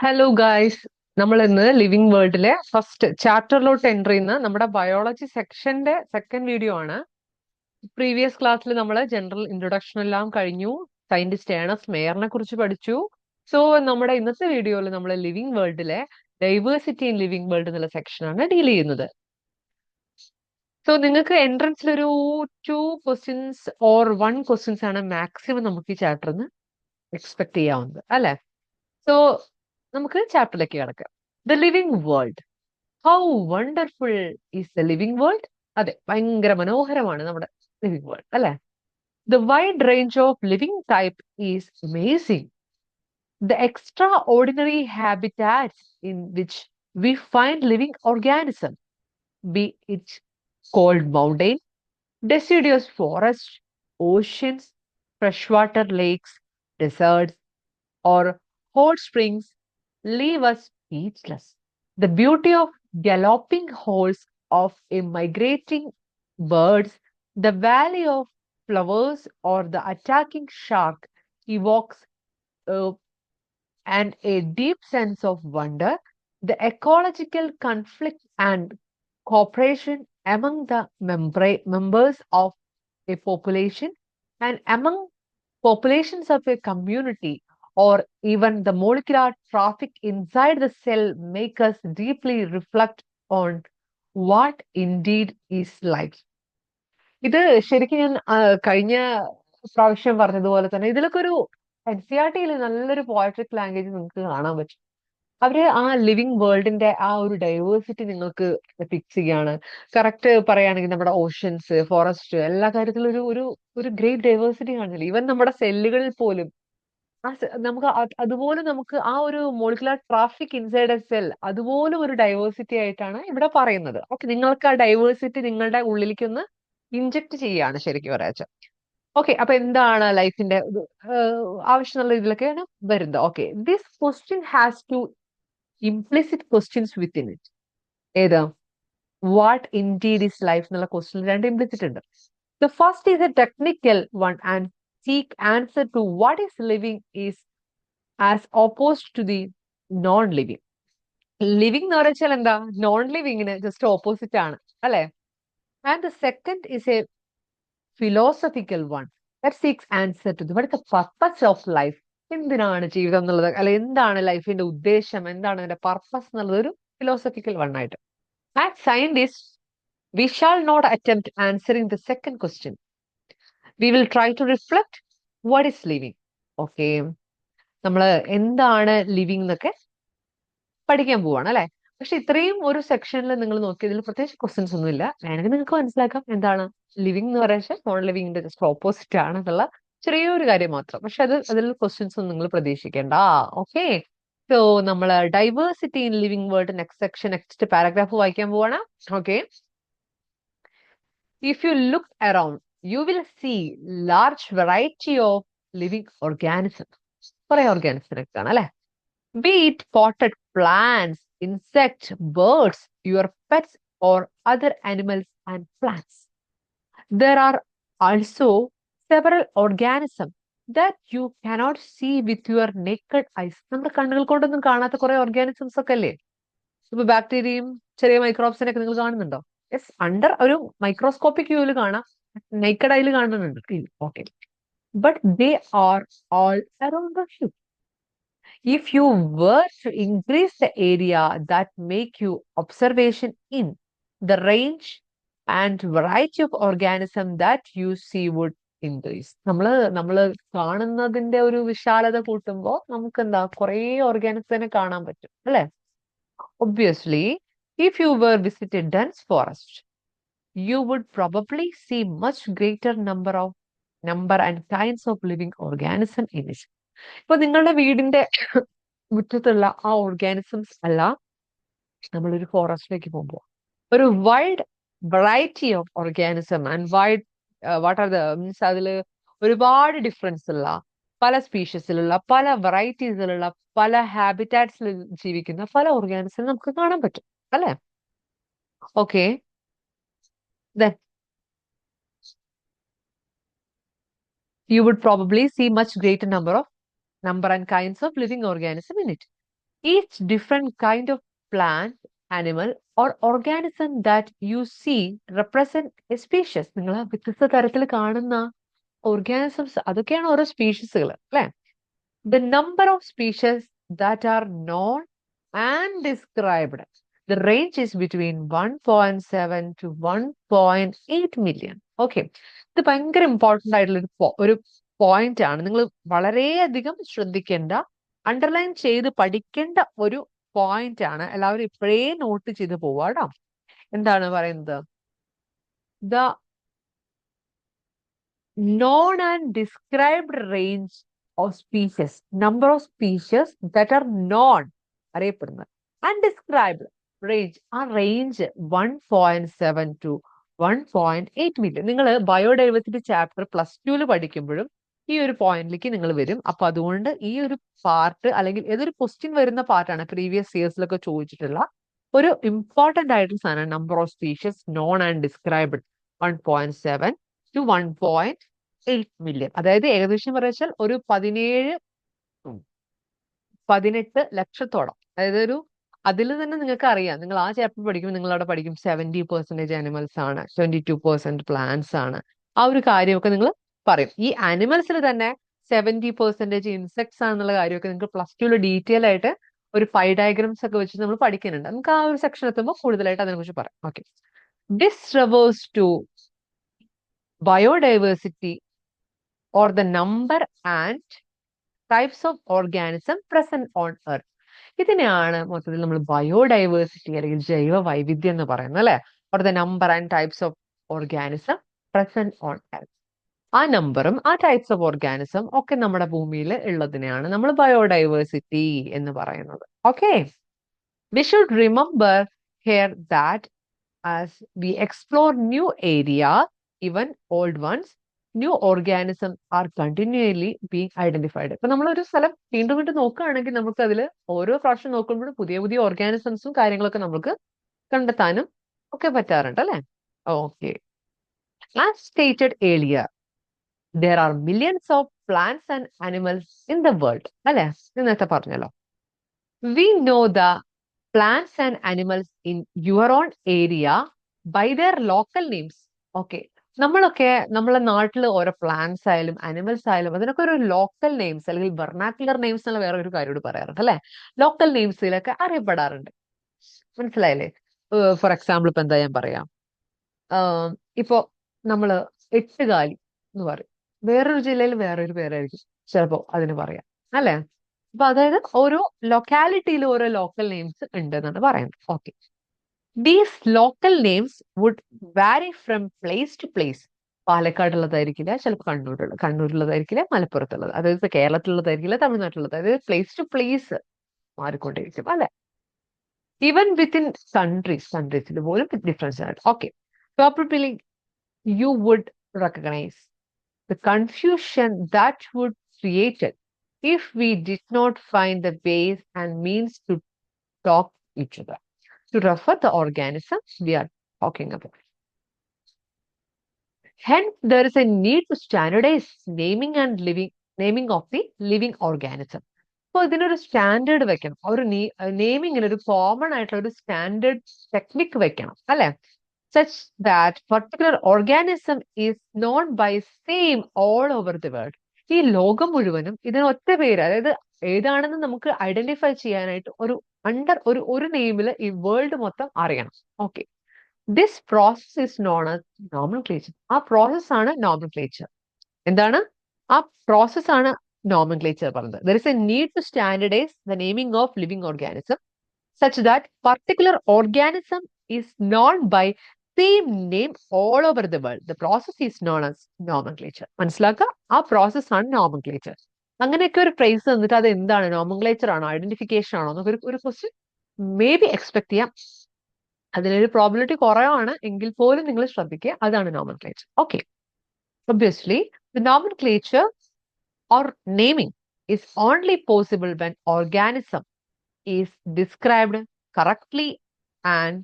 Hello guys, നമ്മൾ ഇന്ന് living വേൾഡിലെ first ചാപ്റ്ററിലോട്ട് enter ചെയ്യുന്ന നമ്മുടെ ബയോളജി സെക്ഷന്റെ സെക്കൻഡ് വീഡിയോ ആണ്. പ്രീവിയസ് ക്ലാസ്സിൽ നമ്മൾ ജനറൽ ഇൻട്രൊഡക്ഷൻ എല്ലാം കഴിഞ്ഞു. സയന്റിസ്റ്റ് ഏണസ്റ്റ് മേയറിനെ കുറിച്ച് പഠിച്ചു. സോ നമ്മുടെ ഇന്നത്തെ വീഡിയോയിൽ നമ്മൾ ലിവിങ് വേൾഡിലെ ഡൈവേഴ്സിറ്റി ഇൻ ലിവിങ് വേൾഡ് എന്നുള്ള സെക്ഷനാണ് ഡീൽ ചെയ്യുന്നത്. സോ നിങ്ങൾക്ക് എൻട്രൻസിൽ ഒരു 2 ക്വസ്റ്റ്യൻസ് ഓർ 1 ക്വസ്റ്റ്യൻസ് ആണ് മാക്സിമം നമുക്ക് ഈ ചാപ്റ്ററിന് എക്സ്പെക്ട് ചെയ്യാവുന്നത്, അല്ലെ? സോ നമുക്ക് ചാപ്റ്ററിലേക്ക് കിടക്കാം. The living world. How wonderful is the living world. അതെ, ഭയങ്കര മനോഹരമാണ് നമ്മുടെ ലിവിങ് വേൾഡ്, അല്ലെ? The wide range of living type is amazing. The extraordinary habitats in which we find living organisms, be it cold mountain, deciduous forests, oceans, freshwater lakes, deserts, or hot springs, leave us speechless. The beauty of galloping horse, of a migrating birds, the valley of flowers, or the attacking shark evokes uh, and a deep sense of wonder. The ecological conflict and cooperation among the members of a population and among populations of a community, or even the molecular traffic inside the cell, make us deeply reflect on what indeed is life. ഇത് ശരിക്കും ഞാൻ കഴിഞ്ഞ പ്രാവശ്യം പറഞ്ഞതുപോലെ തന്നെ ഇതിലൊക്കെ ഒരു NCERT-യിൽ നല്ലൊരു പോയട്രിക് ലാംഗ്വേജ് നിങ്ങൾക്ക് കാണാൻ പറ്റും. അവര് ആ ലിവിങ് വേൾഡിന്റെ ആ ഒരു ഡൈവേഴ്സിറ്റി നിങ്ങൾക്ക് ഫിക്സ് ചെയ്യാണ്. കറക്റ്റ് പറയുകയാണെങ്കിൽ നമ്മുടെ ഓഷ്യൻസ്, ഫോറസ്റ്റ്, എല്ലാ കാര്യത്തിലും ഒരു ഒരു ഒരു ഗ്രേറ്റ് ഡൈവേഴ്സിറ്റി കാണില്ല. ഈവൻ നമ്മുടെ സെല്ലുകളിൽ പോലും നമുക്ക് അതുപോലെ നമുക്ക് ആ ഒരു molecular traffic inside A cell അതുപോലും ഒരു ഡൈവേഴ്സിറ്റി ആയിട്ടാണ് ഇവിടെ പറയുന്നത്. ഓക്കെ, നിങ്ങൾക്ക് ആ ഡൈവേഴ്സിറ്റി നിങ്ങളുടെ ഉള്ളിലേക്ക് ഒന്ന് ഇൻജെക്ട് ചെയ്യാണ് ശരിക്കും പറയാച്ച. ഓക്കെ, അപ്പൊ എന്താണ് ലൈഫിന്റെ ആവശ്യമുള്ള ഇതിലൊക്കെയാണ് വരുന്നത്. Okay, this question has two implicit questions within it. ഏത് വാട്ട് ഇൻഡീഡ് ഈസ് ലൈഫ് എന്നുള്ള ക്വസ്റ്റ്യൻ രണ്ട് ഇംപ്ലിസിറ്റ് ഉണ്ട്. The first is a technical one and seek answer to what is living is as opposed to the non living. Living എന്ന് പറഞ്ഞാൽ എന്താ? Non ലിവിങ്ങിന് just opposite ആണ്, അല്ലെ? And the second is a philosophical one that seeks answer to what is the purpose of life. എന്തിനാണ് ജീവിതം എന്നുള്ളത്, അല്ലെ എന്താണ് ലൈഫിന്റെ ഉദ്ദേശം, എന്താണ് അതിന്റെ പർപ്പസ് എന്നുള്ളത് ഒരു ഫിലോസഫിക്കൽ വൺ ആയിട്ട്. As scientist we shall not attempt answering the second question. We will try to reflect what is living. Okay, നമ്മൾ എന്താണ് ലിവിങ് എന്നൊക്കെ പഠിക്കാൻ പോവാണ്, അല്ലെ? പക്ഷെ ഇത്രയും ഒരു സെക്ഷനിൽ നിങ്ങൾ നോക്കിയതിൽ പ്രത്യേകിച്ച് ക്വസ്റ്റ്യൻസ് ഒന്നും ഇല്ല. വേണമെങ്കിൽ നിങ്ങൾക്ക് മനസ്സിലാക്കാം എന്താണ് ലിവിങ് എന്ന് പറയുന്നത് നോൺ ലിവിങ്ങിന്റെ ജസ്റ്റ് ഓപ്പോസിറ്റ് ആണ് എന്നുള്ള ചെറിയൊരു കാര്യം മാത്രം. പക്ഷെ അതിൽ ക്വസ്റ്റ്യൻസ് ഒന്നും നിങ്ങൾ പ്രതീക്ഷിക്കേണ്ട. ഓക്കെ, സോ നമ്മൾ diversity in living world next section next paragraph വായിക്കാൻ പോവാണ്. Okay, if you look around, you will see large variety of living organisms. കുറെ ഓർഗാനിസത്തിനെ കാണാം, അല്ലെ? Be it potted plants, insects, birds, your pets, or other animals and plants. There are also several organisms that you cannot see with your naked eyes. നമ്മുടെ കണ്ണുകൾ കൊണ്ടൊന്നും കാണാത്ത കുറെ organisms ഒക്കെ അല്ലേ? ഇപ്പൊ ബാക്ടീരിയയും ചെറിയ മൈക്രോബ്സിനെ ഒക്കെ നിങ്ങൾ കാണുന്നുണ്ടോ? യെസ്, അണ്ടർ ഒരു മൈക്രോസ്കോപ്പിക് വ്യൂവിൽ കാണാം, നേക്കഡ് ഐയിൽ കാണുന്നുണ്ട്. Okay, but they are all around you. If you were to increase the area that make you observation in, the range and variety of organism that you see would increase. നമ്മള് കാണുന്നതിന്റെ ഒരു വിശാലത കൂട്ടുമ്പോൾ നമുക്ക് എന്താ കുറെ ഓർഗാനിസത്തിനെ കാണാൻ പറ്റും, അല്ലെ? Obviously, if you were visited dense forest, you would probably see much greater number and kinds of living organism in it. ഇപ്പൊ നിങ്ങളുടെ വീടിന്റെ മുറ്റത്തുള്ള ആ ഓർഗാനിസംസ് അല്ല, നമ്മളൊരു ഫോറസ്റ്റിലേക്ക് പോകുമ്പോൾ ഒരു wide variety of organism and wide what are the means അതില് ഒരുപാട് ഡിഫറൻസ് ഉള്ള പല സ്പീഷീസിലുള്ള പല വെറൈറ്റീസിലുള്ള പല ഹാബിറ്റാറ്റ്സിൽ ജീവിക്കുന്ന പല ഓർഗാനിസം നമുക്ക് കാണാൻ പറ്റും, അല്ലെ? Okay, then you would probably see much greater number and kinds of living organism in it. Each different kind of plant, animal, or organism that you see represent a species. നിങ്ങൾ വ്യത്യസ്ത തരത്തിൽ കാണുന്ന organisms അതൊക്കെയാണ് ഓരോ സ്പീഷീസുകൾ അല്ലെ? The number of species that are known and described. The range is between 1.7 to 1.8 million. Okay, ഇത് ഭയങ്കര important ആയിട്ടുള്ള ഒരു പോയിന്റ് ആണ്. നിങ്ങൾ വളരെയധികം ശ്രദ്ധിക്കേണ്ട, അണ്ടർലൈൻ ചെയ്ത് പഠിക്കേണ്ട ഒരു പോയിന്റ് ആണ്. എല്ലാവരും ഇപ്പോഴേ നോട്ട് ചെയ്ത് പോവാട്ടോ. എന്താണ് പറയുന്നത്? The known and described range of species, number of species that are known, അറിയപ്പെടുന്നത്, and described range, ആ റേഞ്ച് 1.7 to 1.8 million. നിങ്ങൾ ബയോഡൈവേഴ്സിറ്റി ചാപ്റ്റർ +2 പഠിക്കുമ്പോഴും ഈ ഒരു പോയിന്റിലേക്ക് നിങ്ങൾ വരും. അപ്പൊ അതുകൊണ്ട് ഈ ഒരു പാർട്ട് അല്ലെങ്കിൽ ഏതൊരു ക്വസ്റ്റ്യൻ വരുന്ന പാർട്ടാണ് പ്രീവിയസ് ഇയേഴ്സിലൊക്കെ ചോദിച്ചിട്ടുള്ള ഒരു ഇമ്പോർട്ടന്റ് ആയിട്ടുള്ള സാധനം. Number of species non and described 1.7 to 1.8 million. അതായത് ഏകദേശം പറഞ്ഞാൽ ഒരു 18 ലക്ഷത്തോളം. അതായത് ഒരു അതിൽ തന്നെ നിങ്ങൾക്ക് അറിയാം, നിങ്ങൾ ആ ചാപ്റ്റർ പഠിക്കുമ്പോൾ നിങ്ങൾ അവിടെ പഠിക്കും 70% അനിമൽസ് ആണ്, 22% പ്ലാന്റ്സ് ആണ്. ആ ഒരു കാര്യമൊക്കെ നിങ്ങൾ പറയും. ഈ അനിമൽസിൽ തന്നെ 70% ഇൻസെക്ട്സ് ആണെന്നുള്ള കാര്യമൊക്കെ നിങ്ങൾക്ക് +2 ഡീറ്റെയിൽ ആയിട്ട് ഒരു 5 ഡയഗ്രാംസ് ഒക്കെ വെച്ച് നമ്മൾ പഠിക്കുന്നുണ്ട്. നമുക്ക് ആ ഒരു സെക്ഷൻ എത്തുമ്പോൾ കൂടുതലായിട്ട് അതിനെക്കുറിച്ച് പറയാം. Okay, this refers to biodiversity or the number and types of organism present on earth. ഇതിനെയാണ് മൊത്തത്തിൽ നമ്മൾ ബയോഡൈവേഴ്സിറ്റി അല്ലെങ്കിൽ ജൈവ വൈവിധ്യം എന്ന് പറയുന്നത് അല്ലെ? or the number and types of organism present on earth. ആ നമ്പറും ആ ടൈപ്സ് ഓഫ് ഓർഗാനിസം ഒക്കെ നമ്മുടെ ഭൂമിയിൽ ഉള്ളതിനെയാണ് നമ്മൾ ബയോഡൈവേഴ്സിറ്റി എന്ന് പറയുന്നത്. Okay, we should remember here that as we explore new areas, even old ones, new organisms are continually being identified. ഇപ്പൊ നമ്മളൊരു സ്ഥലം വീണ്ടും വീണ്ടും നോക്കുകയാണെങ്കിൽ നമുക്ക് അതിൽ ഓരോ പ്രാവശ്യം നോക്കുമ്പോഴും പുതിയ പുതിയ ഓർഗാനിസംസും കാര്യങ്ങളൊക്കെ നമുക്ക് കണ്ടെത്താനും ഒക്കെ പറ്റാറുണ്ട് അല്ലെ? Okay, as stated earlier, there are millions of plants and animals in the world. അല്ലെ? നേരത്തെ പറഞ്ഞല്ലോ. We know the plants and animals in your own area by their local names. Okay, നമ്മളൊക്കെ നമ്മളെ നാട്ടിൽ ഓരോ പ്ലാന്റ്സ് ആയാലും അനിമൽസ് ആയാലും അതിനൊക്കെ ഒരു ലോക്കൽ നെയിംസ് അല്ലെങ്കിൽ വെർണാക്കുലർ നെയിംസ് എന്നുള്ള വേറെ ഒരു കാര്യോട് പറയാറുണ്ട് അല്ലെ? ലോക്കൽ നെയിംസിലൊക്കെ അറിയപ്പെടാറുണ്ട്. മനസ്സിലായില്ലേ? ഫോർ എക്സാമ്പിൾ ഇപ്പൊ എന്താ ഞാൻ പറയാം, ഇപ്പൊ നമ്മള് എട്ടുകാലി എന്ന് പറയും, വേറൊരു ജില്ലയിൽ വേറൊരു പേരായിരിക്കും ചിലപ്പോ അതിന് പറയാം അല്ലെ? അപ്പൊ അതായത് ഓരോ ലൊക്കാലിറ്റിയിൽ ഓരോ ലോക്കൽ നെയിംസ് ഉണ്ട് എന്നാണ് പറയുന്നത്. Okay, these local names would vary from place to place. പാലക്കാടുള്ളതായിരിക്കില്ല ചിലപ്പോൾ കണ്ണൂരുള്ളതായിരിക്കില്ല മലപ്പുറത്തുള്ളത്, അതായത് ഇപ്പൊ കേരളത്തിലുള്ളതായിരിക്കില്ല തമിഴ്നാട്ടിലുള്ളത്, അതായത് പ്ലേസ് ടു പ്ലേസ് മാറിക്കൊണ്ടിരിക്കും അല്ലെ? ഈവൻ വിത്തിൻ കൺട്രീസിൽ പോലും ഡിഫറൻസ് ആണ്. Okay, probably you would recognize the confusion that would created if we did not find the ways and means to talk each other to refer the organisms we are talking about. Hence, there is a need to standardize naming of the living organism. അപ്പോൾ ഇതിനൊരു standard വെക്കണം, ഒരു നെയിമിങ്ങിന് ഒരു common ആയിട്ടുള്ള ഒരു standard technique വെക്കണം അല്ലെ? such that particular organism is known by same all over the world. ഈ ലോകം മുഴുവനും ഇതിന് ഒറ്റ പേര്, അതായത് ഏതാണെന്ന് നമുക്ക് ഐഡന്റിഫൈ ചെയ്യാനായിട്ട് ഒരു നെയിമിൽ ഈ വേൾഡ് മൊത്തം അറിയണം. Okay, this process is known as nomenclature. ആ പ്രോസസ് ആണ് നോമൻക്ലേച്ചർ. എന്താണ് ആ പ്രോസസ് ആണ് നോമൻക്ലേച്ചർ പറയുന്നത്? there is a need to standardize the naming of living organism such that particular organism is known by same name all over the world. The process is known as nomenclature. മനസ്സിലാക്കുക, ആ process ആണ് nomenclature. അങ്ങനെയൊക്കെ ഒരു phrase തന്നിട്ട് അത് എന്താണ്, nomenclature ആണോ identification ആണോ എന്നൊക്കെ ഒരു ക്വസ്റ്റ്യൻ മേ ബി എക്സ്പെക്ട് ചെയ്യാം. അതിലൊരു പ്രോബിലിറ്റി കുറവാണ് എങ്കിൽ പോലും നിങ്ങൾ ശ്രദ്ധിക്കുക, അതാണ് nomenclature. Okay, obviously the nomenclature or naming is only possible when organism is described correctly and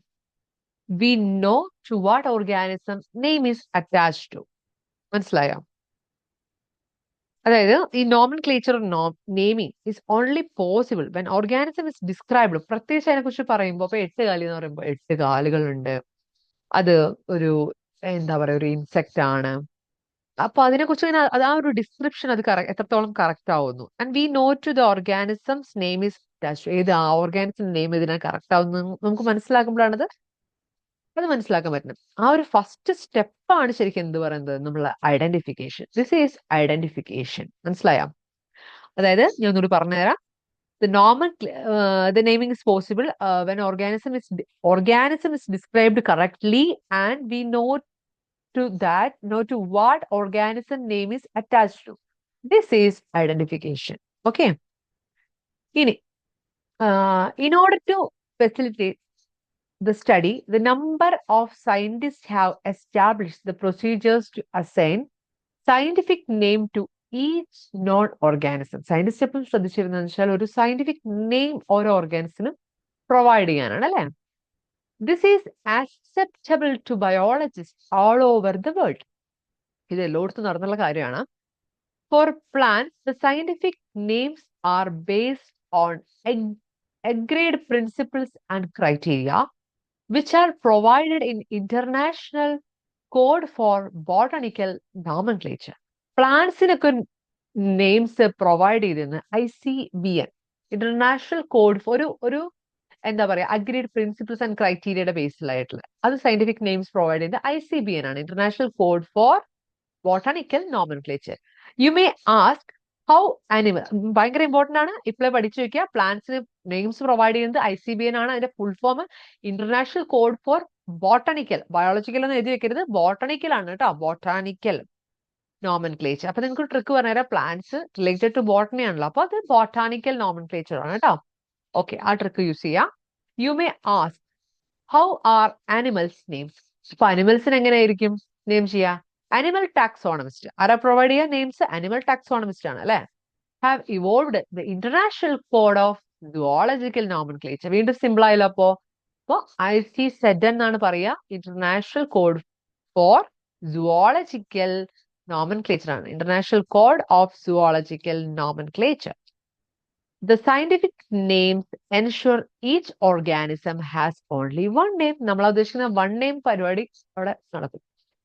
we know to what organism name is attached to. മനസ്സിലായോ? അതായത് ഈ nomenclature naming is only possible when organism is described. പ്രത്യേകിച്ച് അതിനെ കുറിച്ച് പറയുമ്പോൾ ഇപ്പൊ 8 കാലി എന്ന് പറയുമ്പോൾ 8 കാലുകളുണ്ട്, അത് ഒരു എന്താ പറയാ ഒരു ഇൻസെക്ട് ആണ്. അപ്പൊ അതിനെക്കുറിച്ച് ഇങ്ങനെ അത് ആ ഒരു ഡിസ്ക്രിപ്ഷൻ അത് എത്രത്തോളം കറക്റ്റ് ആവുന്നു. And we know to the organisms name is attached. ഏത് ആ ഓർഗാനിസം നെയിം ഇതിനാണ് കറക്റ്റ് ആവുന്നത് നമുക്ക് മനസ്സിലാക്കുമ്പോഴാണ് അത് മനസ്സിലാക്കാൻ പറ്റണം. ആ ഒരു ഫസ്റ്റ് സ്റ്റെപ്പാണ് ശരിക്കും എന്ത് പറയുന്നത്, നമ്മളെ ഐഡന്റിഫിക്കേഷൻ. This is identification. മനസ്സിലായോ? അതായത് ഞാൻ ഒന്നുകൂടി പറഞ്ഞുതരാം. The naming is possible when organism is described correctly and we know to what organism name is attached to. This is identification. Okay. ഇനി in order to facilitate the study, the number of scientists have established the procedures to assign scientific name to each known organism. Scientist എപ്പോഴും ശ്രദ്ധിച്ചിരുന്നതെന്ന് വെച്ചാൽ ഒരു scientific name ഓരോ ഓർഗാനിസിനും provide ചെയ്യാനാണ് അല്ലെ. This is acceptable to biologist all over the world. ഇത് എല്ലായിടത്തും നടന്നുള്ള കാര്യമാണ്. For plants the scientific names are based on agreed principles and criteria which are provided in International Code for Botanical Nomenclature. പ്ലാന്റ്സിനൊക്കെ names provide ചെയ്തിരുന്നത് ICBN, international code for ഒരു എന്താ പറയാ agreed principles and ക്രൈറ്റീരിയയുടെ ബേസിലായിട്ടുള്ള അത് സയന്റിഫിക് നെയിംസ് പ്രൊവൈഡ് ചെയ്യുന്നത് ICBN ആണ്, international code for botanical nomenclature. You may ask how animal, ഭയങ്കര ഇമ്പോർട്ടന്റ് ആണ്, ഇപ്പോഴേ പഠിച്ചു വെക്കുക. പ്ലാന്റ്സിന് നെയിംസ് പ്രൊവൈഡ് ചെയ്യുന്നത് ICBN ആണ്. അതിന്റെ full form international code for botanical. Biological എന്ന് എഴുതി വെക്കരുത്, ബോട്ടാണിക്കൽ ആണ് കേട്ടോ, ബോട്ടാണിക്കൽ നോമൻക്ലേച്ചർ. അപ്പൊ നിങ്ങൾക്ക് ട്രിക്ക് പറഞ്ഞുതരാം. പ്ലാന്റ്സ് റിലേറ്റഡ് ടു ബോട്ടണി ആണല്ലോ, അപ്പൊ അത് ബോട്ടാണിക്കൽ നോമൻക്ലേച്ചർ ആണ് കേട്ടോ. ഓക്കെ, ആ ട്രിക്ക് യൂസ് ചെയ്യാം. You may ask how are animals names. അപ്പൊ അനിമൽസിന് എങ്ങനെയായിരിക്കും നെയിം ചെയ്യാ? അനിമൽ ടാക്സോണമിസ്റ്റ് ആരാ പ്രൊവൈഡ് ചെയ്യുക നെയിംസ്? അനിമൽ ടാക്സോണമിസ്റ്റ് ആണ് അല്ലെ. Have evolved the international code of zoological nomenclature. വീണ്ടും സിമ്പിൾ ആയല്ലോ. അപ്പോ ICZN എന്നാണ് പറയാ, international code for zoological nomenclature ആണ്, international code of zoological nomenclature. The scientific names ensure each organism has only one name. നമ്മൾ ഉദ്ദേശിക്കുന്ന one name പരിപാടി അവിടെ നടക്കും.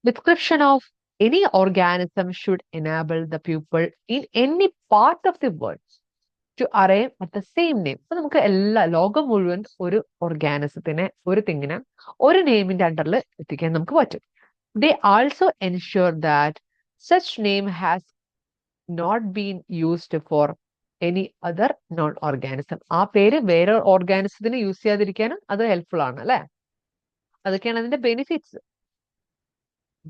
Description of any organism should enable the pupil in any part of the world to arrive at the same name. അപ്പൊ നമുക്ക് ലോകം മുഴുവൻ ഒരു ഓർഗാനിസത്തിനെ, ഒരു തിങ്ങിനെ ഒരു നെയിമിന്റെ അണ്ടറിൽ എത്തിക്കാൻ നമുക്ക് പറ്റും. They also ensure that such name has not been used for any other non-organism. ആ പേര് വേറെ ഓർഗാനിസത്തിന് യൂസ് ചെയ്യാതിരിക്കാനും അത് ഹെൽപ്ഫുൾ ആണ് അല്ലെ. അതൊക്കെയാണ് അതിന്റെ benefits.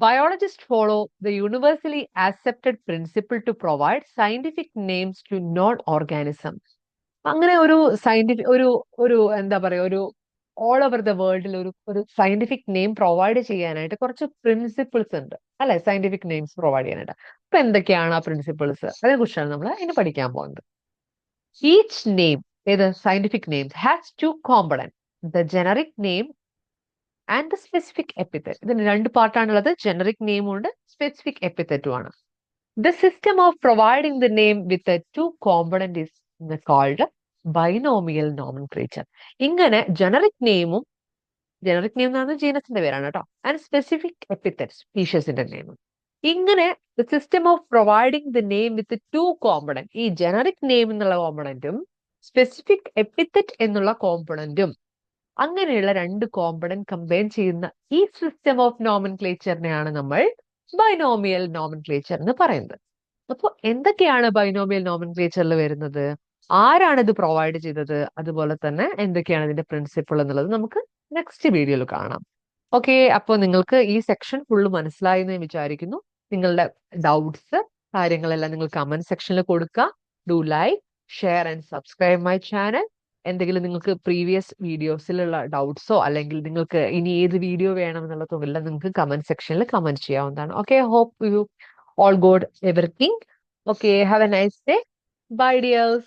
Biologists follow the universally accepted principle to provide scientific names to non-organisms. അങ്ങനെ ഒരു സയന്റിഫിക് ഒരു എന്താ പറയാ ഒരു ഓൾ ഓവർ ദ വേൾഡിൽ ഒരു സയന്റിഫിക് നെയിം പ്രൊവൈഡ് ചെയ്യാനായിട്ട് കുറച്ച് പ്രിൻസിപ്പിൾസ് ഉണ്ട് അല്ലെ, സയന്റിഫിക് നെയിംസ് പ്രൊവൈഡ് ചെയ്യാനായിട്ട്. അപ്പൊ എന്തൊക്കെയാണ് ആ പ്രിൻസിപ്പിൾസ്? അതിനെ കുറിച്ചാണ് നമ്മൾ ഇനി പഠിക്കാൻ പോകുന്നത്. ഈച്ച് നെയിം, ഏത് scientific names, has two component, the generic name and the specific epithet. ഇതിന് രണ്ട് പാർട്ടാണുള്ളത്, ജനറിക് നെയിമും ഉണ്ട്, സ്പെസിഫിക് എപ്പിത്തറ്റും ആണ്. The system of providing the name with two component is called binomial nomenclature. ഇങ്ങനെ ജനറിക് നെയിം എന്ന് പറയുന്നത് ജീനസിന്റെ പേരാണ് കേട്ടോ, ആൻഡ് സ്പെസിഫിക് എപ്പിത്തറ്റ് സ്പീഷ്യസിന്റെ നെയിമും. ഇങ്ങനെ the system of providing the name with two component, ഈ ജനറിക് നെയിം എന്നുള്ള കോമ്പണന്റും സ്പെസിഫിക് എപ്പിത്തറ്റ് എന്നുള്ള കോമ്പണന്റും, അങ്ങനെയുള്ള രണ്ട് കോമ്പണന്റ് കമ്പൈൻ ചെയ്യുന്ന ഈ സിസ്റ്റം ഓഫ് നോമൻക്ലേച്ചറിനെയാണ് നമ്മൾ ബൈനോമിയൽ നോമൻക്ലേച്ചർ എന്ന് പറയുന്നത്. അപ്പോൾ എന്തൊക്കെയാണ് ബൈനോമിയൽ നോമൻക്ലേച്ചറിൽ വരുന്നത്, ആരാണ് ഇത് പ്രൊവൈഡ് ചെയ്തത്, അതുപോലെ തന്നെ എന്തൊക്കെയാണ് ഇതിന്റെ പ്രിൻസിപ്പിൾ എന്നുള്ളത് നമുക്ക് നെക്സ്റ്റ് വീഡിയോയിൽ കാണാം. ഓക്കെ, അപ്പോൾ നിങ്ങൾക്ക് ഈ സെക്ഷൻ ഫുള്ള് മനസ്സിലായി എന്ന് വിചാരിക്കുന്നു. നിങ്ങളുടെ ഡൗട്ട്സ് കാര്യങ്ങളെല്ലാം നിങ്ങൾ കമന്റ് സെക്ഷനിൽ കൊടുക്കുക. Do like, share and subscribe my channel. എന്തെങ്കിലും നിങ്ങൾക്ക് പ്രീവിയസ് വീഡിയോസിലുള്ള ഡൗട്ട്സോ അല്ലെങ്കിൽ നിങ്ങൾക്ക് ഇനി ഏത് വീഡിയോ വേണം എന്നുള്ളതൊന്നുമില്ല, നിങ്ങൾക്ക് കമന്റ് സെക്ഷനിൽ കമന്റ് ചെയ്യാവുന്നതാണ്. Okay, hope you all good everything. Okay, have a nice day. Bye dears.